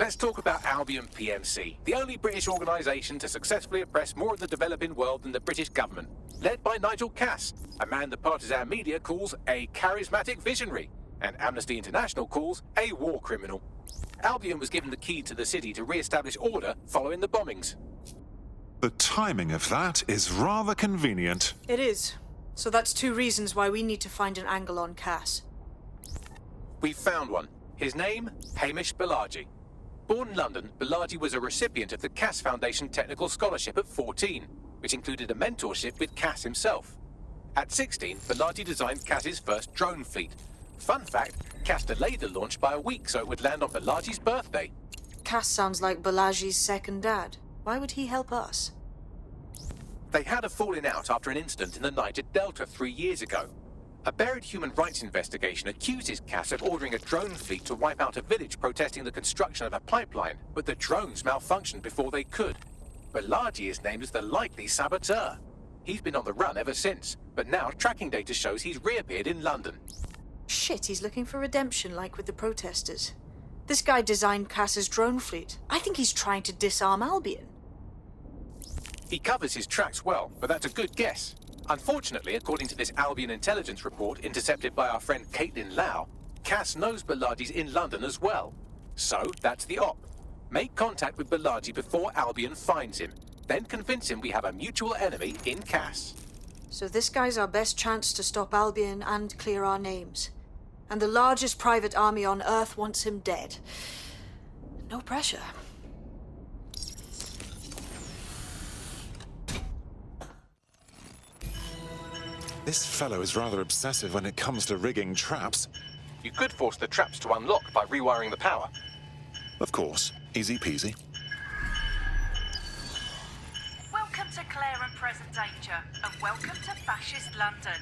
Let's talk about Albion PMC, the only British organisation to successfully oppress more of the developing world than the British government. Led by Nigel Cass, a man the partisan media calls a charismatic visionary, and Amnesty International calls a war criminal. Albion was given the key to the city to re-establish order following the bombings. The timing of that is rather convenient. It is. So that's two reasons why we need to find an angle on Cass. We've found one. His name, Hamish Balaji. Born in London, Balaji was a recipient of the Cass Foundation Technical Scholarship at 14, which included a mentorship with Cass himself. At 16, Balaji designed Cass's first drone fleet. Fun fact, Cass delayed the launch by a week so it would land on Balaji's birthday. Cass sounds like Balaji's second dad. Why would he help us? They had a falling out after an incident in the Niger Delta 3 years ago. A buried human rights investigation accuses Cass of ordering a drone fleet to wipe out a village protesting the construction of a pipeline, but the drones malfunctioned before they could. Balaji is named as the likely saboteur. He's been on the run ever since, but now tracking data shows he's reappeared in London. Shit, he's looking for redemption like with the protesters. This guy designed Cass's drone fleet. I think he's trying to disarm Albion. He covers his tracks well, but that's a good guess. Unfortunately, according to this Albion intelligence report intercepted by our friend Caitlin Lau, Cass knows Balaji's in London as well. So, that's the op. Make contact with Balaji before Albion finds him. Then convince him we have a mutual enemy in Cass. So this guy's our best chance to stop Albion and clear our names. And the largest private army on Earth wants him dead. No pressure. This fellow is rather obsessive when it comes to rigging traps. You could force the traps to unlock by rewiring the power. Of course, easy peasy. Welcome to Claire and Present Danger, and welcome to Fascist London.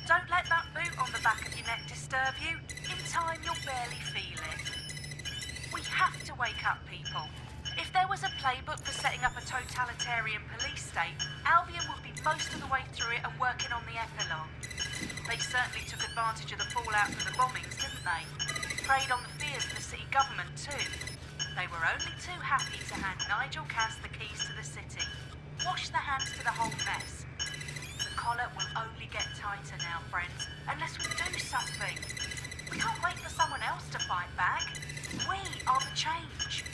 Don't let that boot on the back of your neck disturb you. In time, you'll barely feel it. We have to wake up, people. If there was a playbook for setting up a totalitarian police state, Albion would be most of the way through it and working on the epilogue. They certainly took advantage of the fallout from the bombings, didn't they? Preyed on the fears of the city government, too. They were only too happy to hand Nigel Cass the keys to the city. Wash their hands to the whole mess. The collar will only get tighter now, friends, unless we do something. We can't wait for someone else to fight back. We are the change.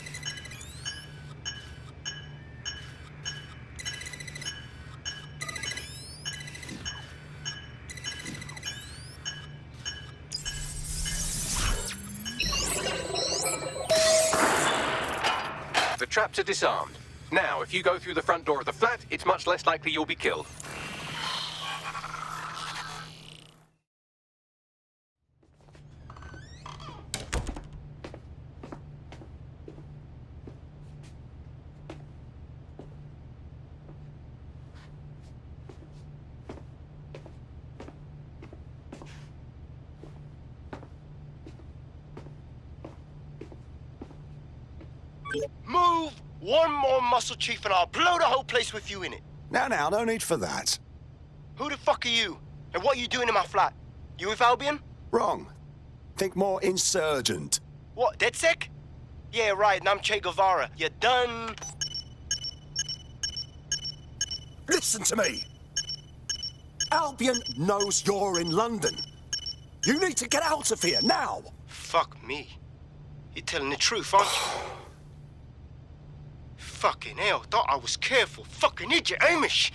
The traps are disarmed. Now, if you go through the front door of the flat, it's much less likely you'll be killed. Move one more muscle, Chief, and I'll blow the whole place with you in it. Now, no need for that. Who the fuck are you? And what are you doing in my flat? You with Albion? Wrong. Think more insurgent. What, DedSec? Yeah, right, and I'm Che Guevara. You done? Listen to me. Albion knows you're in London. You need to get out of here, now. Fuck me. You're telling the truth, aren't you? Fucking hell, thought I was careful. Fucking idiot, Hamish.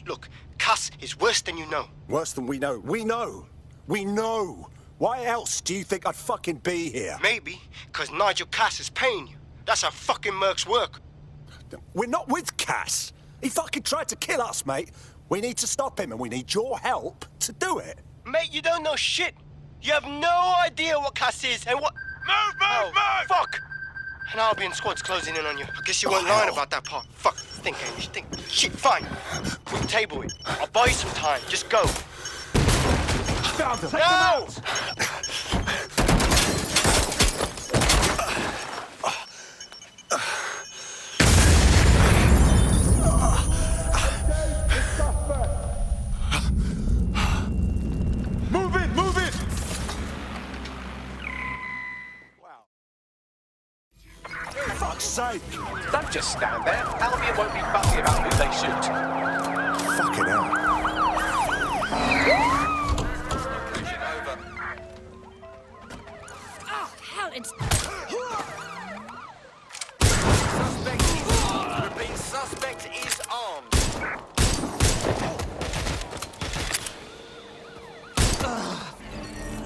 Look, Cass is worse than you know. Worse than we know. We know. We know. Why else do you think I'd fucking be here? Maybe, because Nigel Cass is paying you. That's how fucking mercs work. We're not with Cass. He fucking tried to kill us, mate. We need to stop him, and we need your help to do it. Mate, you don't know shit. You have no idea what Cass is and what... Move! Fuck! An Albion squad's closing in on you. I guess you weren't lying about that part. Fuck. Think, Hamish, think. Shit, fine. We'll table it. I'll buy you some time. Just go. Found him. No! Move it! sake! Don't just stand there. Albion won't be fussy about who they shoot. Fucking hell. Oh, hell, it's... Suspect is armed.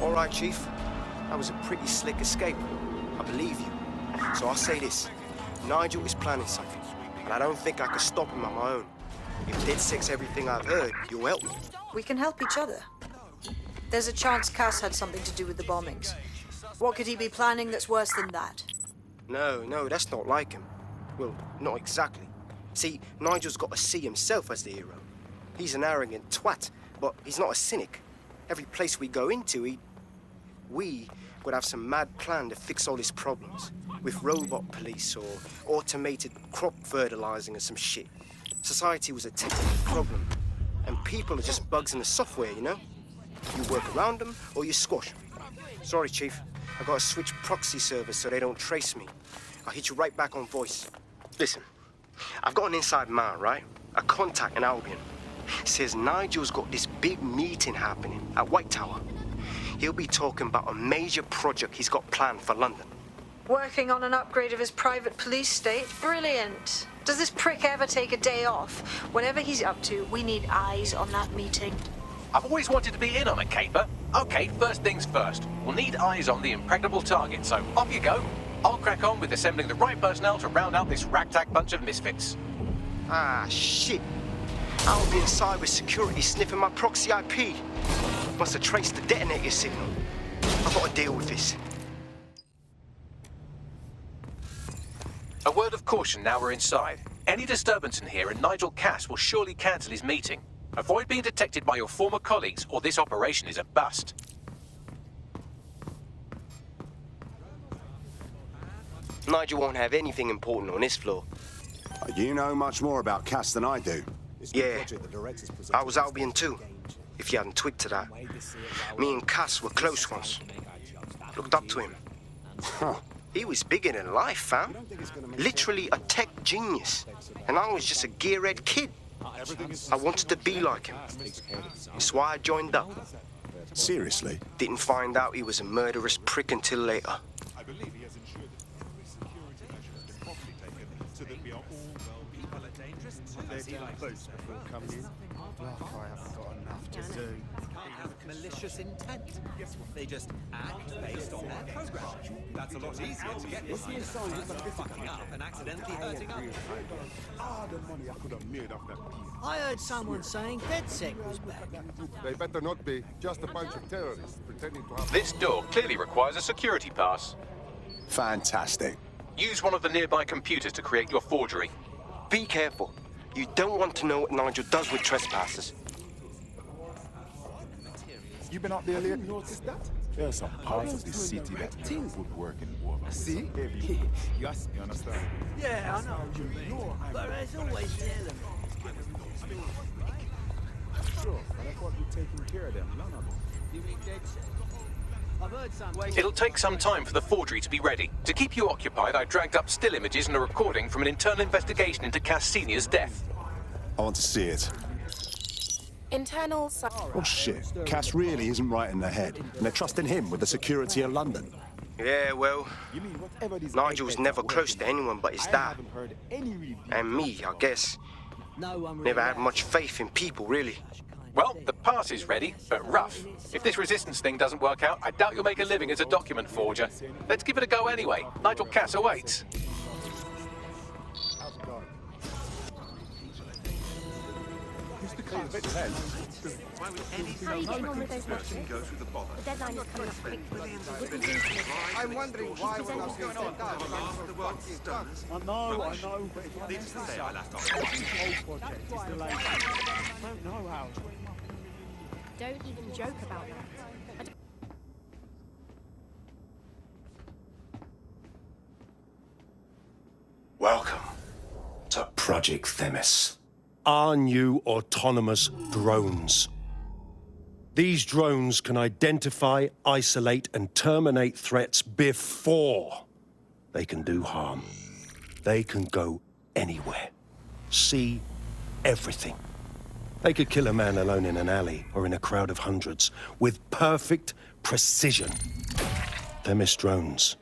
All right, Chief. That was a pretty slick escape. I believe you. So I'll say this. Nigel is planning something, and I don't think I could stop him on my own. If DedSec's everything I've heard, you'll help me. We can help each other. There's a chance Cass had something to do with the bombings. What could he be planning that's worse than that? No, that's not like him. Well, not exactly. See, Nigel's got to see himself as the hero. He's an arrogant twat, but he's not a cynic. Every place we go into, we would have some mad plan to fix all his problems. With robot police or automated crop fertilizing or some shit. Society was a technical problem, and people are just bugs in the software, you know? You work around them or you squash them. Sorry, Chief. I gotta switch proxy servers so they don't trace me. I'll hit you right back on voice. Listen, I've got an inside man, right? A contact in Albion. Says Nigel's got this big meeting happening at White Tower. He'll be talking about a major project he's got planned for London. Working on an upgrade of his private police state? Brilliant. Does this prick ever take a day off? Whatever he's up to, we need eyes on that meeting. I've always wanted to be in on a caper. Okay, first things first. We'll need eyes on the impregnable target, so off you go. I'll crack on with assembling the right personnel to round out this ragtag bunch of misfits. Ah, shit. Albion cybersecurity sniffing my proxy IP. Must have traced the detonator signal. I've got to deal with this. A word of caution now we're inside. Any disturbance in here and Nigel Cass will surely cancel his meeting. Avoid being detected by your former colleagues or this operation is a bust. Nigel won't have anything important on this floor. You know much more about Cass than I do. Yeah, I was Albion too, if you hadn't twigged to that. Me and Cass were close once. Looked up to him. Huh. He was bigger than life, fam. Literally a tech genius. And I was just a gearhead kid. I wanted to be like him. That's why I joined up. Seriously? Didn't find out he was a murderous prick until later. Malicious intent. They just act based on their program. That's a lot easier to get behind than fucking up and accidentally hurting others. I heard someone saying DedSec was back. They better not be. Just a bunch of terrorists pretending to have... This door clearly requires a security pass. Fantastic. Use one of the nearby computers to create your forgery. Be careful. You don't want to know what Nigel does with trespassers. You been up there lately? Noticed that? There are some parts of the city that things would work in war. See? Yes, you understand? Yeah, I know what you mean. But there's always the element. Sure, but I thought we'd taken care of them. None of them. You mean DedSec? I've heard something. It'll take some time for the forgery to be ready. To keep you occupied, I dragged up still images and a recording from an internal investigation into Cass Senior's death. I want to see it. Internal... Oh shit, Cass really isn't right in the head, and they're trusting him with the security of London. Yeah, well, Nigel's never close to anyone but his dad. And me, I guess. Never had much faith in people, really. Well, the pass is ready, but rough. If this resistance thing doesn't work out, I doubt you'll make a living as a document forger. Let's give it a go anyway. Nigel Cass awaits. How are you getting on with those matches? The deadline is coming up quickly. I'm wondering why we're not going on. I know. Needless to say, I laughed off. Project is delayed. I don't know how. Don't even joke about that. Welcome to Project Themis. Our new autonomous drones. These drones can identify, isolate, and terminate threats before they can do harm. They can go anywhere, see everything. They could kill a man alone in an alley or in a crowd of hundreds with perfect precision. Themis drones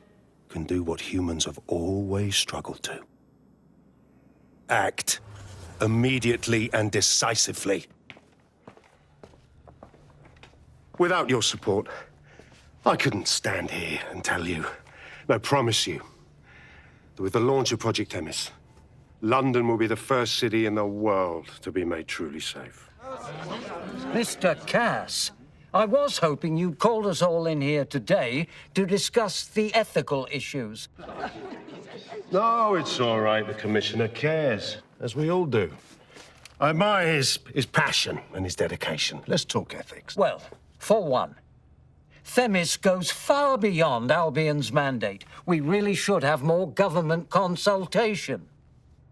can do what humans have always struggled to. Act immediately and decisively. Without your support, I couldn't stand here and tell you, I promise you, that with the launch of Project Themis, London will be the first city in the world to be made truly safe. Mr. Cass, I was hoping you'd called us all in here today to discuss the ethical issues. No, it's all right. The Commissioner cares, as we all do. I admire his passion and his dedication. Let's talk ethics. Well, for one, Themis goes far beyond Albion's mandate. We really should have more government consultation.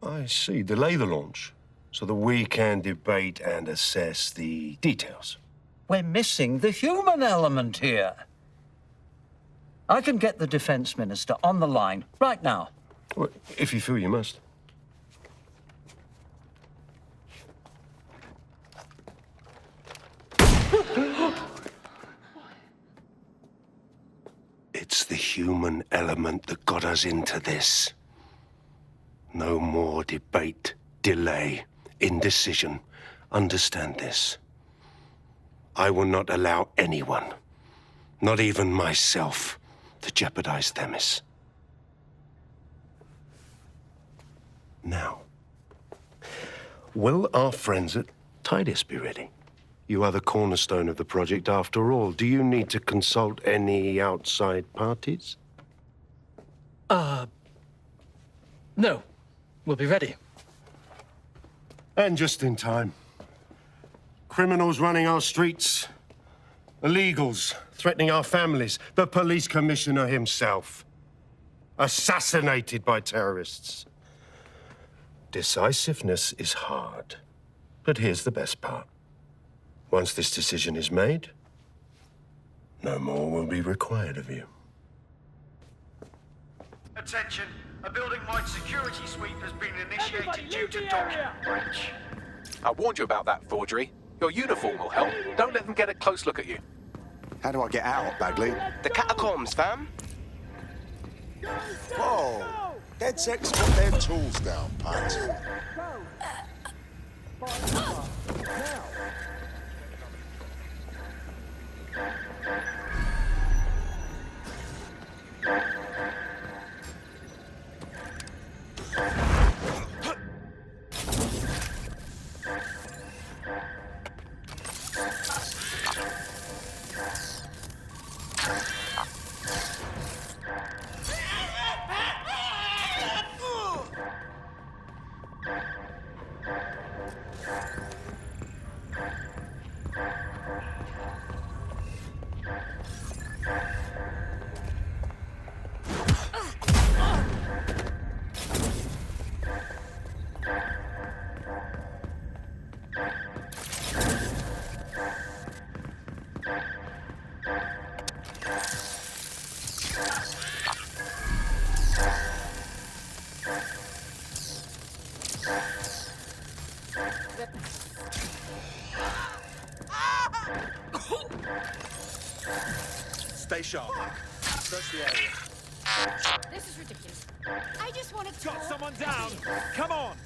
I see. Delay the launch so that we can debate and assess the details. We're missing the human element here. I can get the Defense Minister on the line right now. Well, if you feel you must. It's the human element that got us into this. No more debate, delay, indecision. Understand this. I will not allow anyone, not even myself, to jeopardize Themis. Now, will our friends at Titus be ready? You are the cornerstone of the project after all. Do you need to consult any outside parties? No. We'll be ready. And just in time. Criminals running our streets, illegals threatening our families, the police commissioner himself, assassinated by terrorists. Decisiveness is hard, but here's the best part. Once this decision is made, no more will be required of you. Attention, a building-wide security sweep has been initiated due to document breach. I warned you about that forgery. Your uniform will help. Don't let them get a close look at you. How do I get out, Bagley? The catacombs, fam. Whoa! DedSec's got their tools down, Pat. Stay sharp. Search the area. This is ridiculous. I just want to Got someone down. Come on.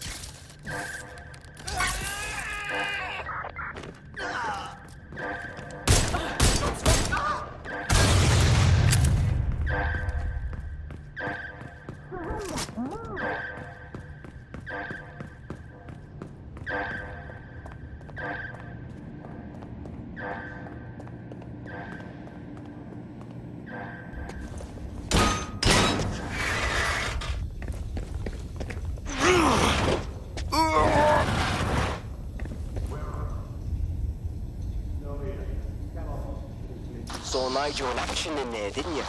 Saw Nigel in action in there, didn't you?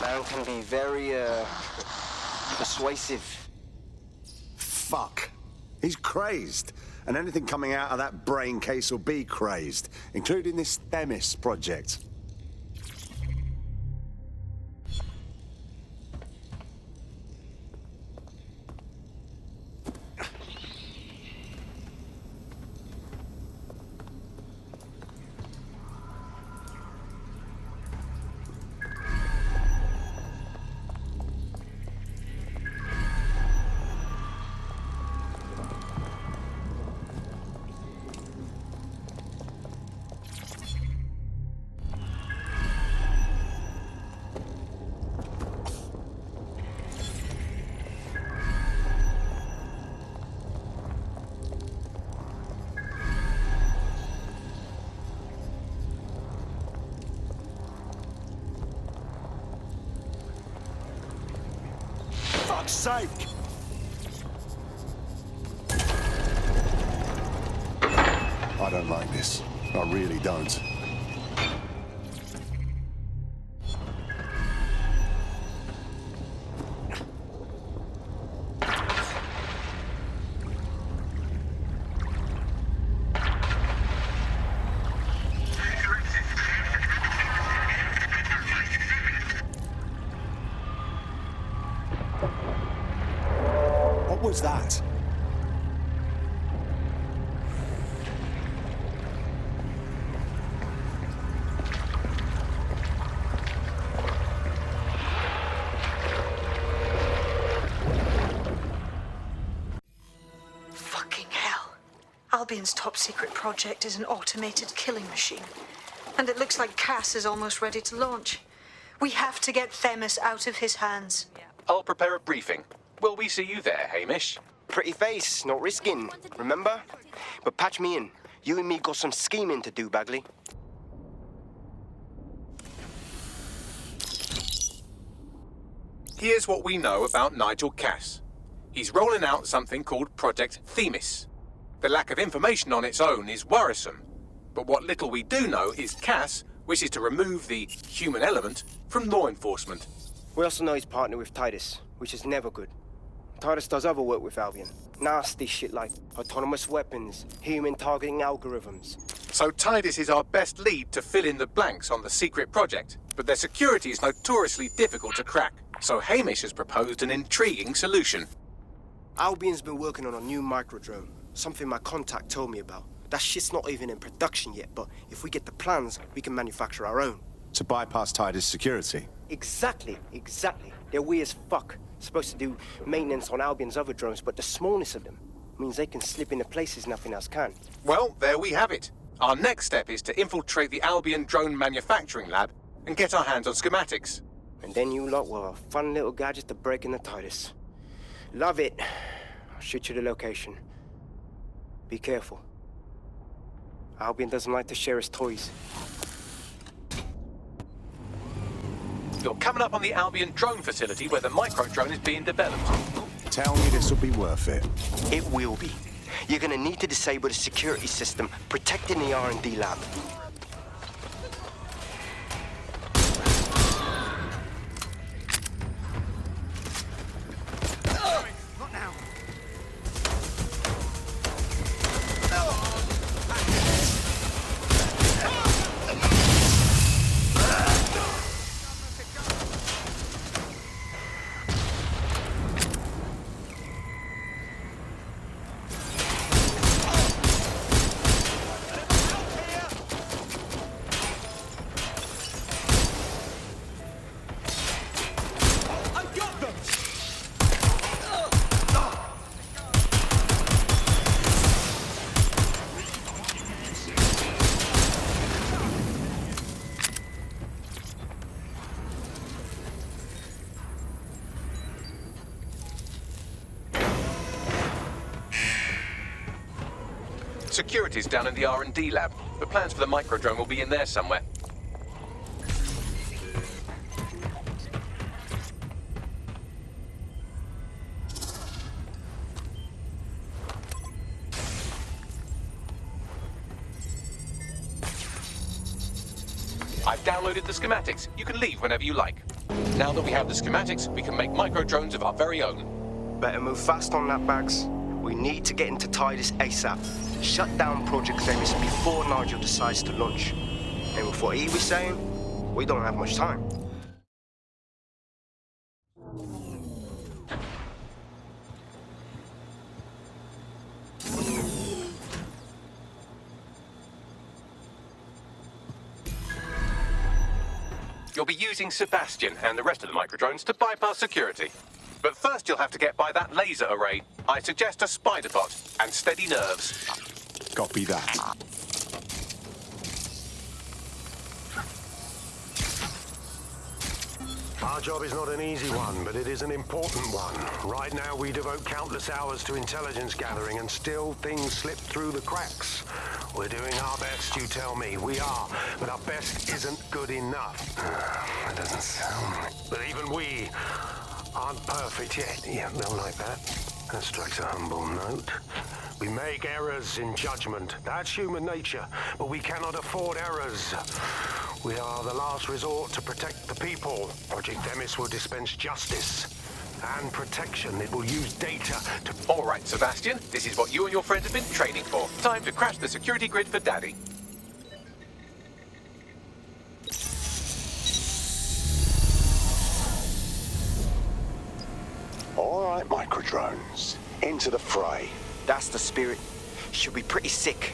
Man can be very, persuasive. Fuck. He's crazed. And anything coming out of that brain case will be crazed, including this Themis project. fuck's sake! I don't like this. I really don't. What was that? Fucking hell. Albion's top secret project is an automated killing machine. And it looks like Cass is almost ready to launch. We have to get Themis out of his hands. I'll prepare a briefing. Will we see you there, Hamish? Pretty face, not risking, remember? But patch me in. You and me got some scheming to do, Bagley. Here's what we know about Nigel Cass. He's rolling out something called Project Themis. The lack of information on its own is worrisome. But what little we do know is Cass wishes to remove the human element from law enforcement. We also know he's partnered with Titus, which is never good. Titus does other work with Albion. Nasty shit like autonomous weapons, human targeting algorithms. So Titus is our best lead to fill in the blanks on the secret project, but their security is notoriously difficult to crack. So Hamish has proposed an intriguing solution. Albion's been working on a new microdrone, something my contact told me about. That shit's not even in production yet, but if we get the plans, we can manufacture our own. To bypass Titus' security. Exactly. They're weird as fuck. Supposed to do maintenance on Albion's other drones, but the smallness of them means they can slip into places nothing else can. Well, there we have it. Our next step is to infiltrate the Albion drone manufacturing lab and get our hands on schematics. And then you lot will have a fun little gadget to break into Titus. Love it. I'll shoot you the location. Be careful. Albion doesn't like to share his toys. You're coming up on the Albion drone facility where the micro-drone is being developed. Tell me this will be worth it. It will be. You're gonna need to disable the security system protecting the R&D lab. Not now. Security's down in the R&D lab. The plans for the microdrone will be in there somewhere. I've downloaded the schematics. You can leave whenever you like. Now that we have the schematics, we can make microdrones of our very own. Better move fast on that, Bags. We need to get into Titus ASAP. Shut down Project Themis before Nigel decides to launch. And with what he was saying, we don't have much time. You'll be using Sebastian and the rest of the microdrones to bypass security. But first you'll have to get by that laser array. I suggest a spider bot and steady nerves. Copy that. Our job is not an easy one, but it is an important one. Right now, we devote countless hours to intelligence gathering, and still things slip through the cracks. We're doing our best, you tell me. We are, but our best isn't good enough. That doesn't sound right. But even we aren't perfect yet. Yeah, they'll like that. That strikes a humble note. We make errors in judgment. That's human nature, but we cannot afford errors. We are the last resort to protect the people. Project Themis will dispense justice and protection. It will use data to... All right, Sebastian, this is what you and your friends have been training for. Time to crash the security grid for Daddy. All right, microdrones. Into the fray. That's the spirit. Should be pretty sick.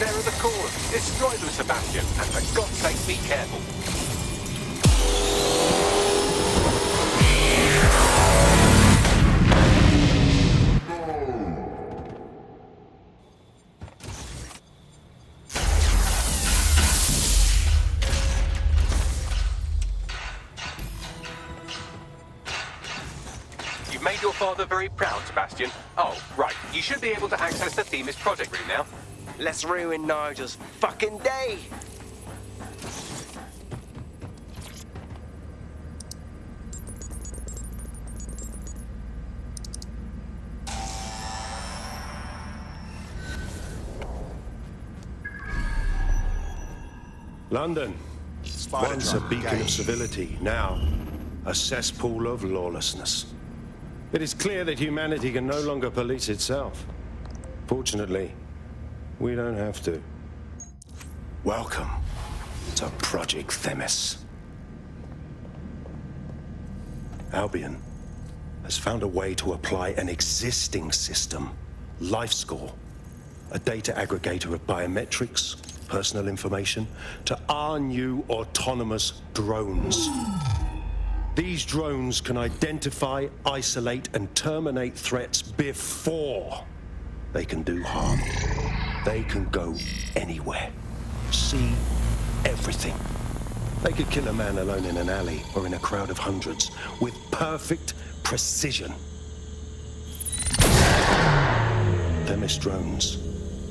There are the cores. Destroy them, Sebastian, and for God's sake, be careful. You've made your father very proud, Sebastian. Oh, right. You should be able to access the Themis project room now. Let's ruin Nigel's fucking day. London, once a beacon of civility, now a cesspool of lawlessness. It is clear that humanity can no longer police itself. Fortunately, we don't have to. Welcome to Project Themis. Albion has found a way to apply an existing system, LifeScore, a data aggregator of biometrics, personal information, to our new autonomous drones. These drones can identify, isolate, and terminate threats before they can do harm. They can go anywhere, see everything. They could kill a man alone in an alley or in a crowd of hundreds with perfect precision. Themis drones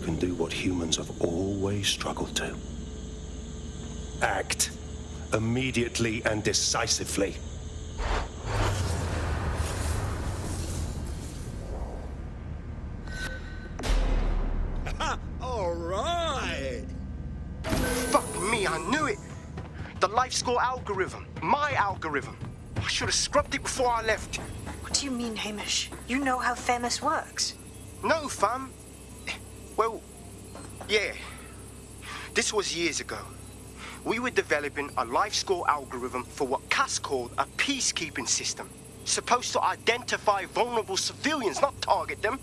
can do what humans have always struggled to. Act immediately and decisively. All right. Fuck me, I knew it. The LifeScore algorithm. My algorithm. I should have scrubbed it before I left. What do you mean, Hamish? You know how Themis works. No, fam. Well, yeah. This was years ago. We were developing a LifeScore algorithm for what Cass called a peacekeeping system. Supposed to identify vulnerable civilians, not target them.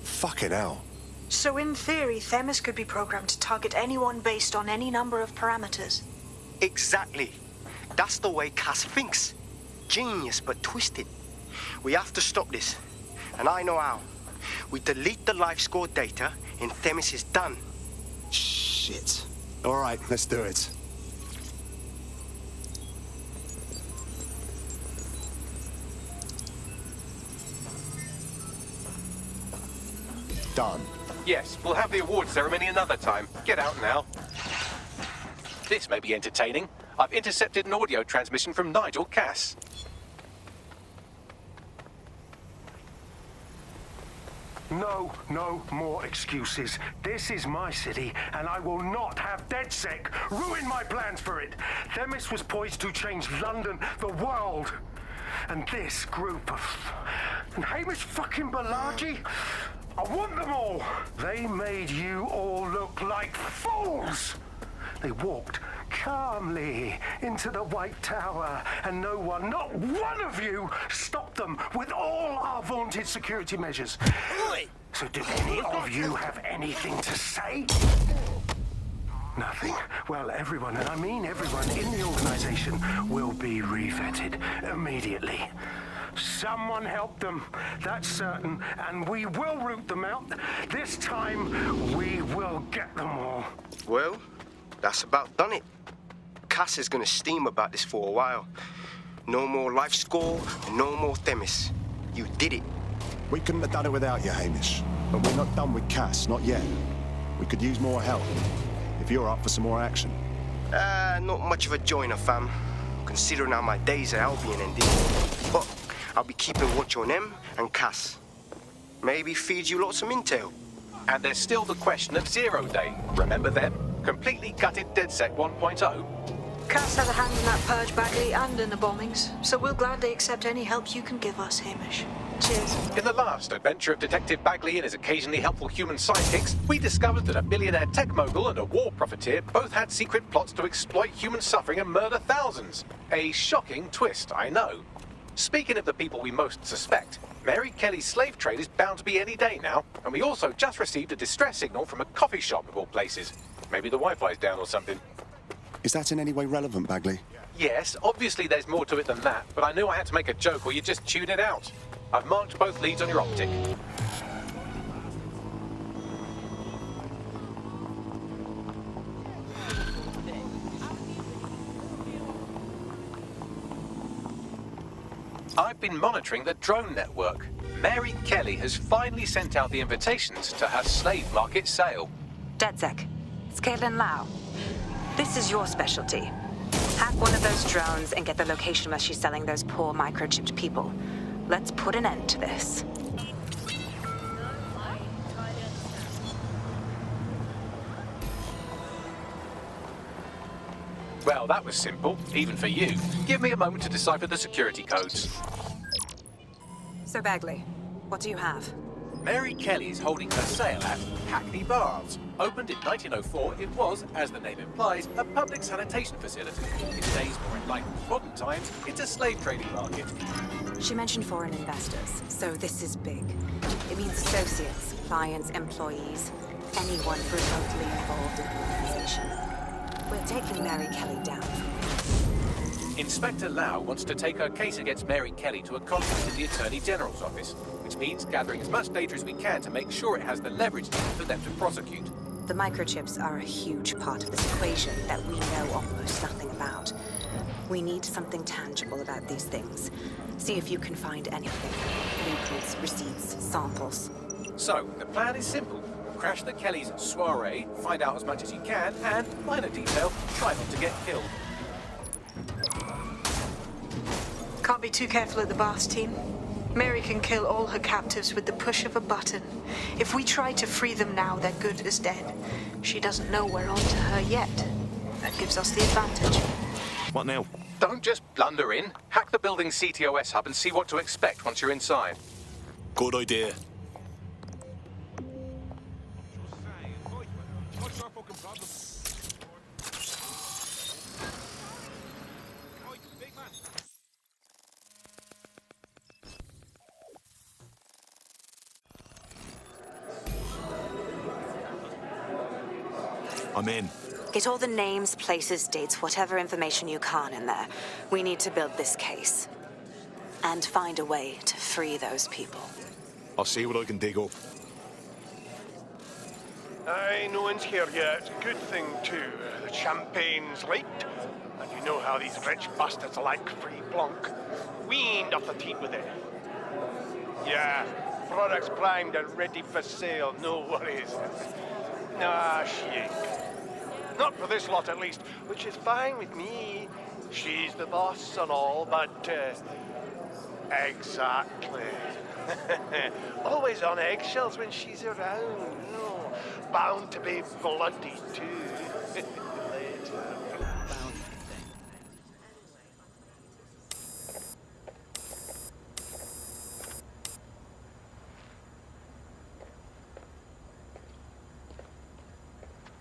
Fucking hell. So in theory, Themis could be programmed to target anyone based on any number of parameters. Exactly. That's the way Cass thinks. Genius, but twisted. We have to stop this. And I know how. We delete the LifeScore data and Themis is done. Shit. All right, let's do it. Done. Yes, we'll have the award ceremony another time. Get out now. This may be entertaining. I've intercepted an audio transmission from Nigel Cass. No more excuses. This is my city, and I will not have DedSec ruin my plans for it. Themis was poised to change London, the world. And this group of... And Hamish fucking Balaji? I want them all. They made you all look like fools. They walked calmly into the White Tower, and no one, not one of you, stopped them with all our vaunted security measures. So do any of you have anything to say? Nothing. Well, everyone, and I mean everyone in the organization, will be re-vetted immediately. Someone help them, that's certain, and we will root them out. This time, we will get them all. Well, that's about done it. Cass is gonna steam about this for a while. No more LifeScore, no more Themis. You did it. We couldn't have done it without you, Hamish. But we're not done with Cass, not yet. We could use more help, if you're up for some more action. Not much of a joiner, fam. Considering how my days at Albion ended. But I'll be keeping watch on them and Cass. Maybe feed you lots of intel. And there's still the question of Zero Day. Remember them? Completely gutted DedSec 1.0. Cass had a hand in that purge, Bagley, and in the bombings, so we'll gladly accept any help you can give us, Hamish. Cheers. In the last adventure of Detective Bagley and his occasionally helpful human sidekicks, we discovered that a billionaire tech mogul and a war profiteer both had secret plots to exploit human suffering and murder thousands. A shocking twist, I know. Speaking of the people we most suspect, Mary Kelly's slave trade is bound to be any day now, and we also just received a distress signal from a coffee shop of all places. Maybe the Wi-Fi's down or something. Is that in any way relevant, Bagley? Yes, obviously there's more to it than that, but I knew I had to make a joke or you'd just tune it out. I've marked both leads on your optic. I've been monitoring the drone network. Mary Kelly has finally sent out the invitations to her slave market sale. DedSec, it's Caitlin Lau. This is your specialty. Hack one of those drones and get the location where she's selling those poor microchipped people. Let's put an end to this. Well, that was simple, even for you. Give me a moment to decipher the security codes. So, Bagley, what do you have? Mary Kelly is holding her sale at Hackney Baths. Opened in 1904, it was, as the name implies, a public sanitation facility. In today's more enlightened modern times, it's a slave trading market. She mentioned foreign investors, so this is big. It means associates, clients, employees, anyone remotely involved in the organization. We're taking Mary Kelly down from here. Inspector Lau wants to take her case against Mary Kelly to a conference in the Attorney General's office, which means gathering as much data as we can to make sure it has the leverage needed for them to prosecute. The microchips are a huge part of this equation that we know almost nothing about. We need something tangible about these things. See if you can find anything. Blueprints, receipts, samples. So, the plan is simple. Crash the Kellys' soiree, find out as much as you can, and, minor detail, try not to get killed. Can't be too careful at the Baths team. Mary can kill all her captives with the push of a button. If we try to free them now, they're good as dead. She doesn't know we're on to her yet. That gives us the advantage. What now? Don't just blunder in. Hack the building's CTOS hub and see what to expect once you're inside. Good idea. I'm in. Get all the names, places, dates, whatever information you can in there. We need to build this case. And find a way to free those people. I'll see what I can dig up. Aye, no one's here yet. Good thing, too. The champagne's late. And you know how these rich bastards like free blanc. We ain't off the teat with it. Yeah, products primed and ready for sale. No worries. Nah, she ain't. Not for this lot, at least, which is fine with me. She's the boss and all, but, exactly. Always on eggshells when she's around, you know. Bound to be bloody, too. Later.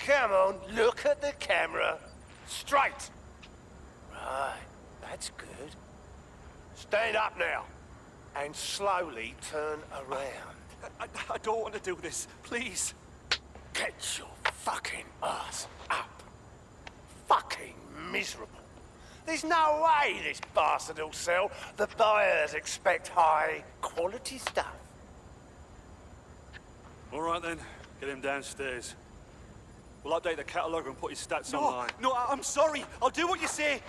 Come on, look at the camera. Straight. Right, that's good. Stand up now. And slowly turn around. I don't want to do this. Please. Get your fucking ass up. Fucking miserable. There's no way this bastard will sell. The buyers expect high quality stuff. All right then, get him downstairs. We'll update the catalogue and put his stats online. No, I'm sorry. I'll do what you say.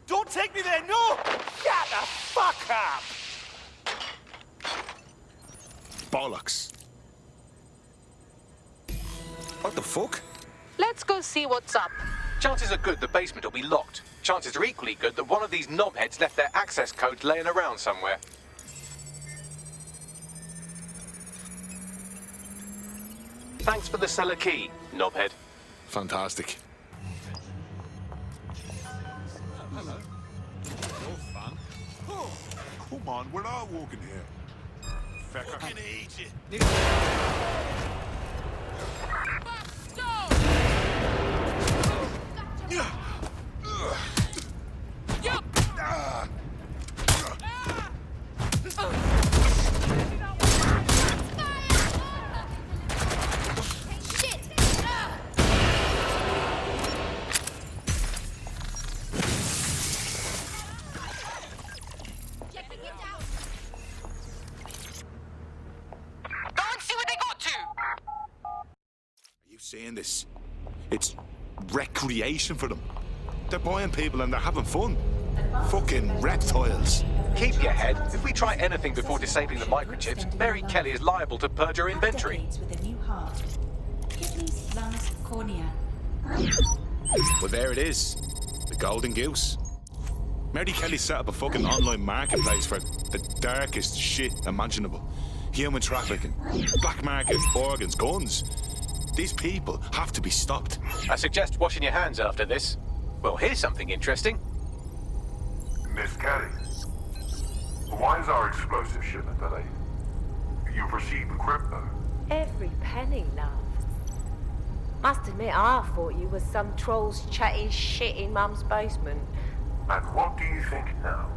Don't take me there, no! Shut the fuck up! Bollocks. What the fuck? Let's go see what's up. Chances are good the basement will be locked. Chances are equally good that one of these knobheads left their access codes laying around somewhere. Thanks for the cellar key, knobhead. Fantastic. Hello. You're fun. Oh, come on, we're all walking here. Fucking eat Seeing this, it's recreation for them. They're buying people and they're having fun. Fucking reptiles. Keep your head. If we try anything before disabling the microchips, Mary Kelly is liable to purge her inventory. With a new heart, kidneys, lungs, cornea. Well, there it is. The golden goose. Mary Kelly set up a fucking online marketplace for the darkest shit imaginable. Human trafficking, black market, organs, guns. These people have to be stopped. I suggest washing your hands after this. Well, here's something interesting. Miss Kelly. Why is our explosive shipment delayed? You've received the crypto. Every penny, love. Must admit, I thought you was some trolls chatting shit in Mum's basement. And what do you think now?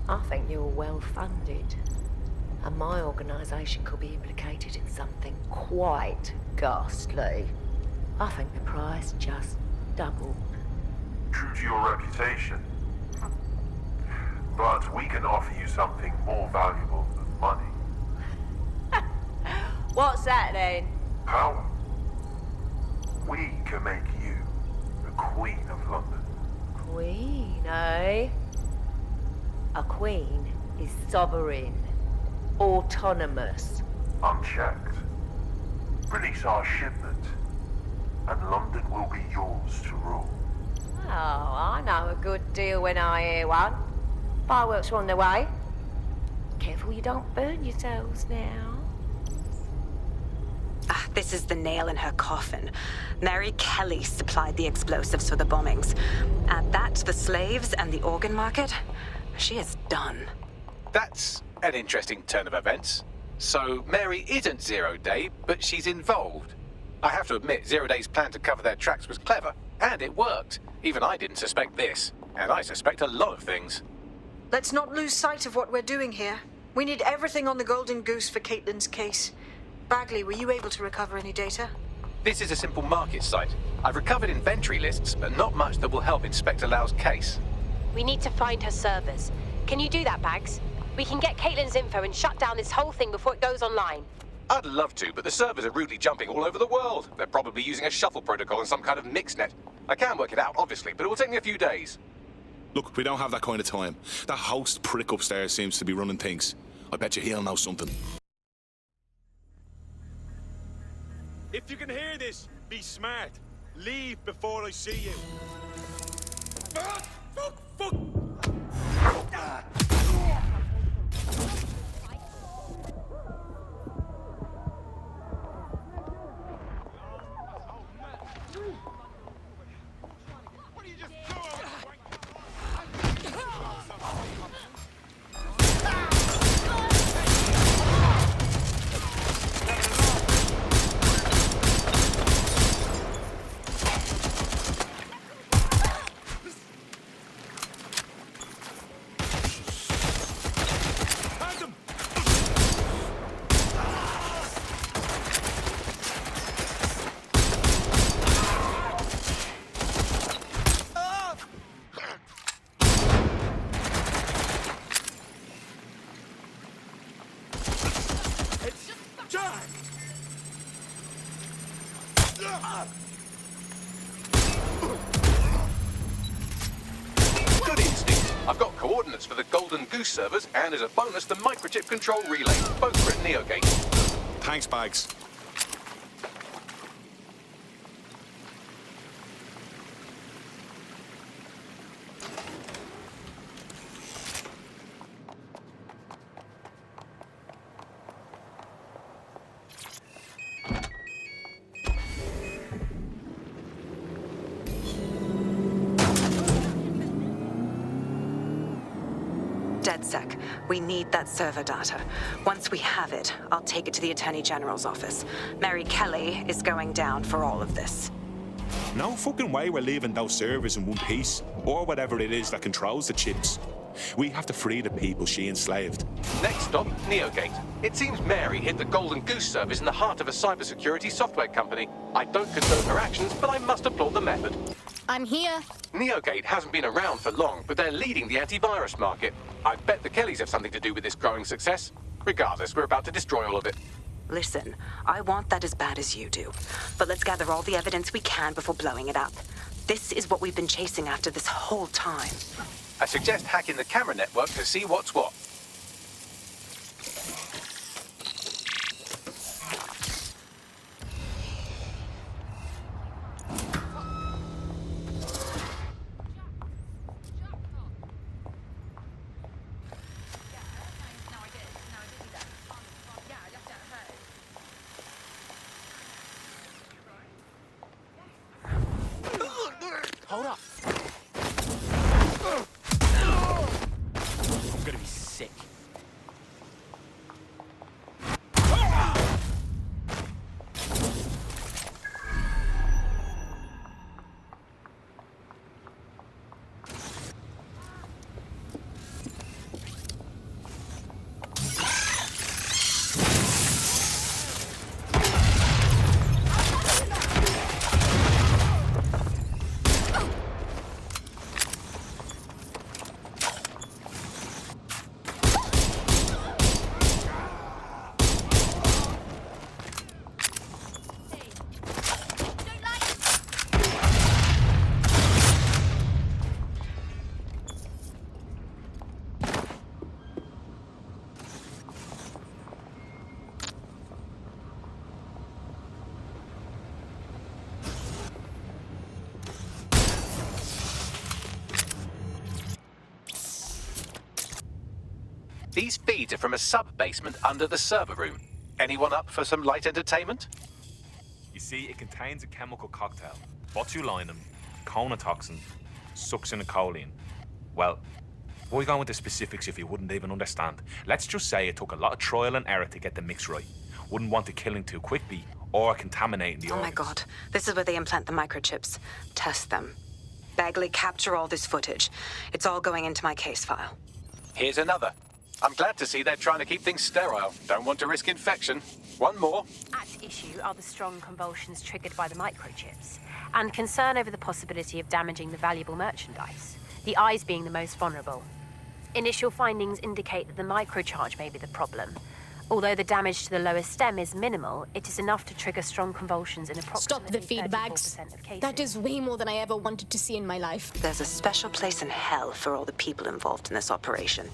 I think you're well funded. And my organisation could be implicated in something quite ghastly. I think the price just doubled. True to your reputation. But we can offer you something more valuable than money. What's that then? Power. We can make you the Queen of London. Queen, eh? A queen is sovereign, autonomous. Unchecked. Release our shipment, and London will be yours to rule. Oh, I know a good deal when I hear one. Fireworks are on the way. Careful you don't burn yourselves now. This is the nail in her coffin. Mary Kelly supplied the explosives for the bombings. Add that to the slaves and the organ market, she is done. That's an interesting turn of events. So Mary isn't Zero Day, but she's involved. I have to admit, Zero Day's plan to cover their tracks was clever, and it worked. Even I didn't suspect this, and I suspect a lot of things. Let's not lose sight of what we're doing here. We need everything on the Golden Goose for Caitlin's case. Bagley, were you able to recover any data? This is a simple market site. I've recovered inventory lists, but not much that will help Inspector Lau's case. We need to find her servers. Can you do that, Bags? We can get Caitlin's info and shut down this whole thing before it goes online. I'd love to, but the servers are rudely jumping all over the world. They're probably using a shuffle protocol and some kind of mixnet. I can work it out, obviously, but it will take me a few days. Look, we don't have that kind of time. That host prick upstairs seems to be running things. I bet you he'll know something. If you can hear this, be smart. Leave before I see you. Fuck! Fuck! Good instinct. I've got coordinates for the Golden Goose servers, and as a bonus, the microchip control relay, both for Neogate. Thanks, Bags. DedSec, we need that server data. Once we have it, I'll take it to the Attorney General's office. Mary Kelly is going down for all of this. No fucking way we're leaving those servers in one piece, or whatever it is that controls the chips. We have to free the people she enslaved. Next stop, Neogate. It seems Mary hid the Golden Goose servers in the heart of a cybersecurity software company. I don't condone her actions, but I must applaud the method. I'm here. Neogate hasn't been around for long, but they're leading the antivirus market. I bet the Kellys have something to do with this growing success. Regardless, we're about to destroy all of it. Listen, I want that as bad as you do. But let's gather all the evidence we can before blowing it up. This is what we've been chasing after this whole time. I suggest hacking the camera network to see what's what. Hold up. I'm gonna be These feeds are from a sub-basement under the server room. Anyone up for some light entertainment? You see, it contains a chemical cocktail. Botulinum, conotoxin, succinylcholine. Well, why go into specifics if you wouldn't even understand? Let's just say it took a lot of trial and error to get the mix right. Wouldn't want it killing too quickly or contaminating the Oh my organs. god. This is where they implant the microchips. Test them. Bagley, capture all this footage. It's all going into my case file. Here's another. I'm glad to see they're trying to keep things sterile. Don't want to risk infection. One more. At issue are the strong convulsions triggered by the microchips, and concern over the possibility of damaging the valuable merchandise, the eyes being the most vulnerable. Initial findings indicate that the microcharge may be the problem. Although the damage to the lower stem is minimal, it is enough to trigger strong convulsions in Stop approximately the feedbacks. 34% of cases. That is way more than I ever wanted to see in my life. There's a special place in hell for all the people involved in this operation.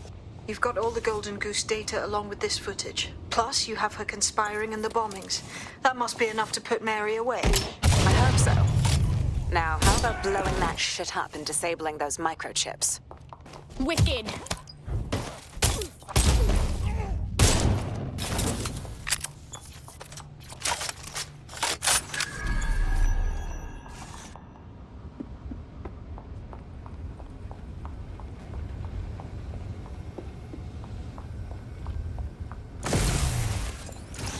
You've got all the Golden Goose data along with this footage. Plus, you have her conspiring in the bombings. That must be enough to put Mary away. I hope so. Now, how about blowing that shit up and disabling those microchips? Wicked.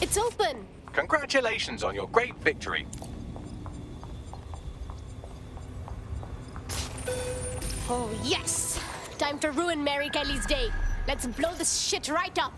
It's open. Congratulations on your great victory. Oh, yes. Time to ruin Mary Kelly's day. Let's blow this shit right up.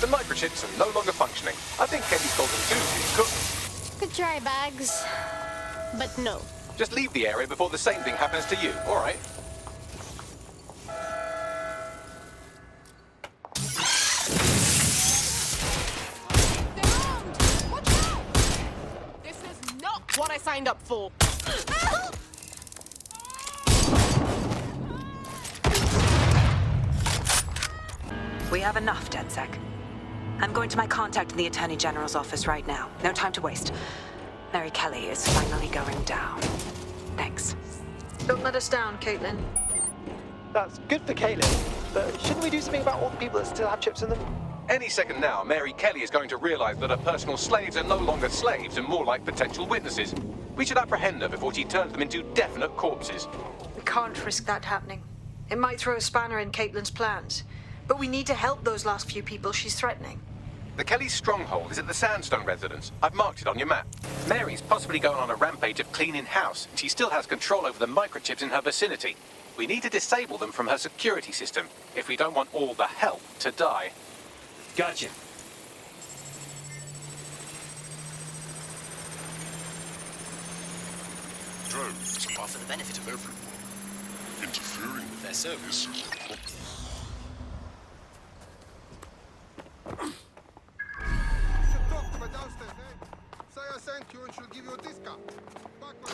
The microchips are no longer functioning. I think Kelly's Golden Goose is cooked. Good try, Bags. But no. Just leave the area before the same thing happens to you, all right? This is not what I signed up for. We have enough, DedSec. I'm going to my contact in the Attorney General's office right now. No time to waste. Mary Kelly is finally going down. Thanks. Don't let us down, Caitlin. That's good for Caitlin, but shouldn't we do something about all the people that still have chips in them? Any second now, Mary Kelly is going to realize that her personal slaves are no longer slaves and more like potential witnesses. We should apprehend her before she turns them into definite corpses. We can't risk that happening. It might throw a spanner in Caitlin's plans. But we need to help those last few people she's threatening. The Kelly's stronghold is at the Sandstone residence. I've marked it on your map. Mary's possibly going on a rampage of cleaning house, and she still has control over the microchips in her vicinity. We need to disable them from her security system if we don't want all the help to die. Gotcha. Drones are for the benefit of everyone. Interfering with their service. Talk to her downstairs, eh? Say I sent you and she'll give you a discount. Back my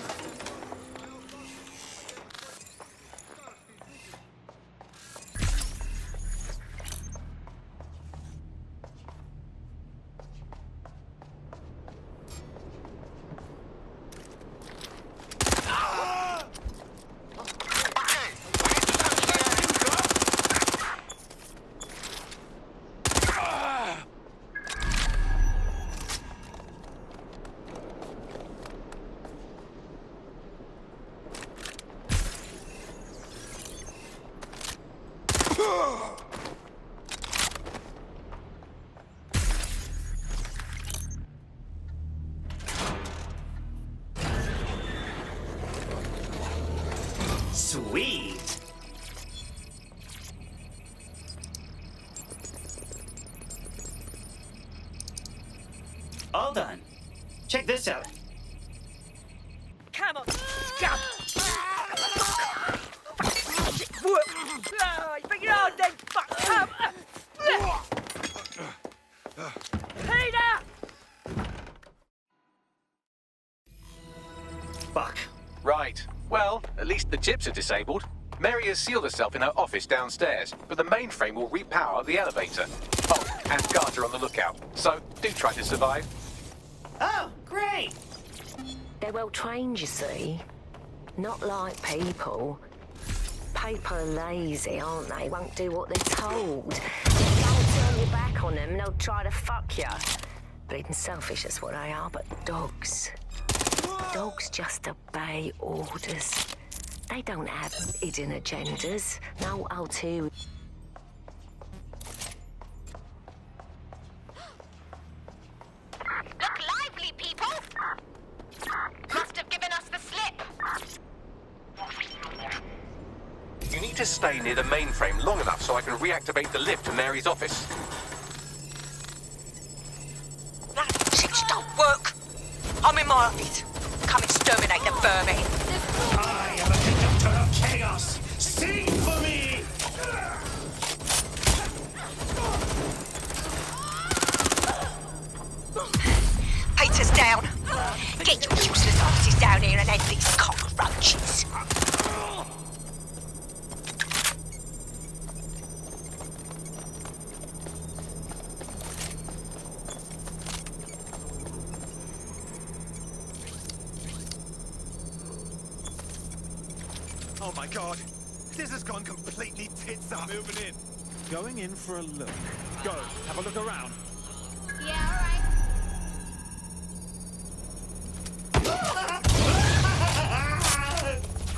Sweet. All done. Check this out. Come on. Come. Bring it on then, fuck. Come. Peter! Fuck. Right. Well, at least the chips are disabled. Mary has sealed herself in her office downstairs, but the mainframe will repower the elevator. Oh, and guards are on the lookout, so do try to survive. Oh, great! They're well trained, you see. Not like people. People are lazy, aren't they? Won't do what they're told. Don't turn your back on them and they'll try to fuck you. Bleeding selfish, that's what they are, but dogs. Dogs just obey orders. They don't have hidden agendas. No, I'll too. Look lively, people! Must have given us the slip. You need to stay near the mainframe long enough so I can reactivate the lift to Mary's office. That shit don't work. I'm in my office. Come exterminate the vermin. I am a conductor of chaos. Sing for me! Peter's down. Get your useless asses down here and end these cockroaches. Oh my god. This has gone completely tits up. Moving in. Going in for a look. Go, have a look around. Yeah, all right.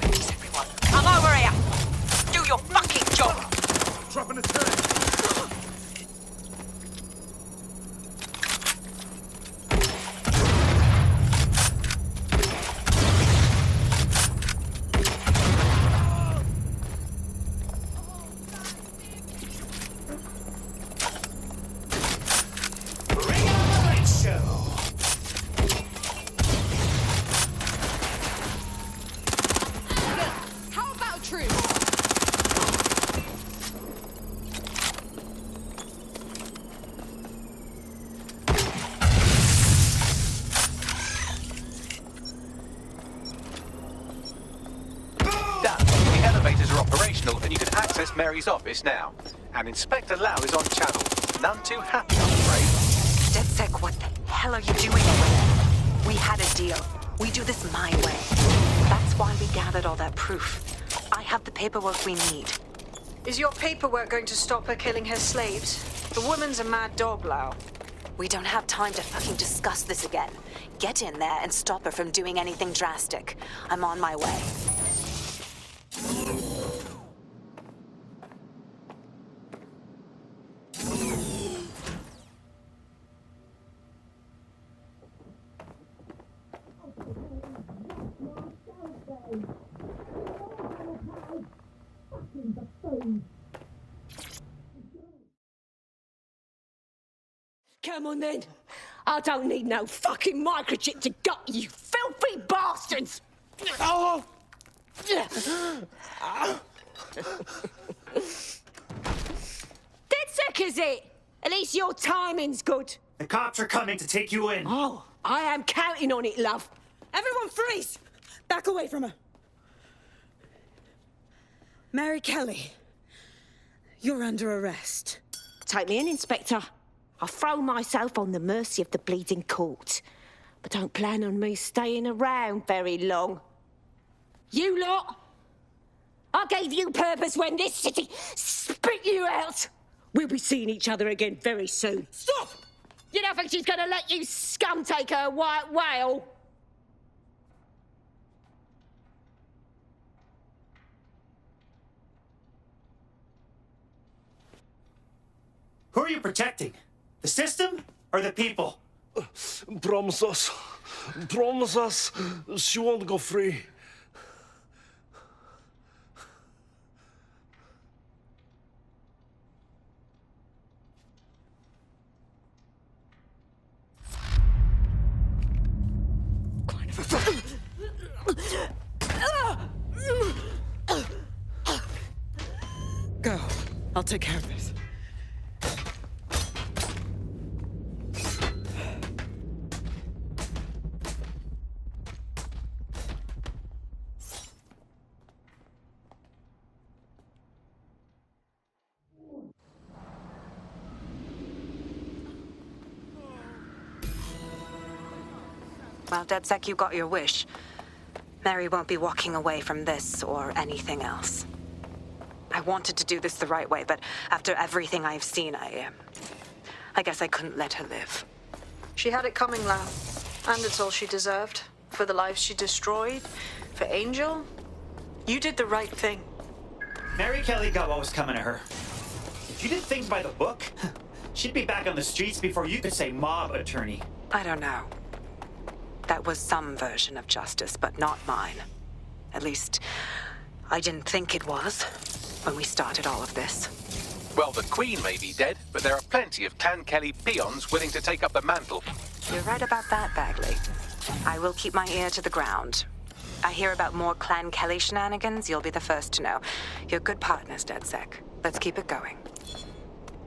Please, everyone, come over here. Do your fucking job. Dropping a turret. How about truth? Done. The elevators are operational and you can access Mary's office now. And Inspector Lau is on channel. None too happy, I'm afraid. DedSec, what the hell are you doing here? We had a deal. We do this my way. That's why we gathered all that proof. I have the paperwork we need. Is your paperwork going to stop her killing her slaves? The woman's a mad dog, Lau. We don't have time to fucking discuss this again. Get in there and stop her from doing anything drastic. I'm on my way. Come on then. I don't need no fucking microchip to gut you filthy bastards! Oh! DedSec, is it? At least your timing's good. The cops are coming to take you in. Oh, I am counting on it, love. Everyone freeze! Back away from her. Mary Kelly, you're under arrest. Take me in, Inspector. I'll throw myself on the mercy of the bleeding court. But don't plan on me staying around very long. You lot! I gave you purpose when this city spit you out! We'll be seeing each other again very soon. Stop! You don't think she's gonna let you scum take her white whale? Who are you protecting? The system or the people? Promise us. Promise us she won't go free. Go. I'll take care of this. Well, DedSec, you got your wish. Mary won't be walking away from this or anything else. I wanted to do this the right way, but after everything I've seen, I guess I couldn't let her live. She had it coming, Lau. And it's all she deserved. For the lives she destroyed, for Angel. You did the right thing. Mary Kelly got what was coming to her. If you did things by the book, she'd be back on the streets before you could say mob attorney. I don't know. That was some version of justice, but not mine. At least, I didn't think it was when we started all of this. Well, the Queen may be dead, but there are plenty of Clan Kelly peons willing to take up the mantle. You're right about that, Bagley. I will keep my ear to the ground. I hear about more Clan Kelly shenanigans, you'll be the first to know. You're good partners, DedSec. Let's keep it going.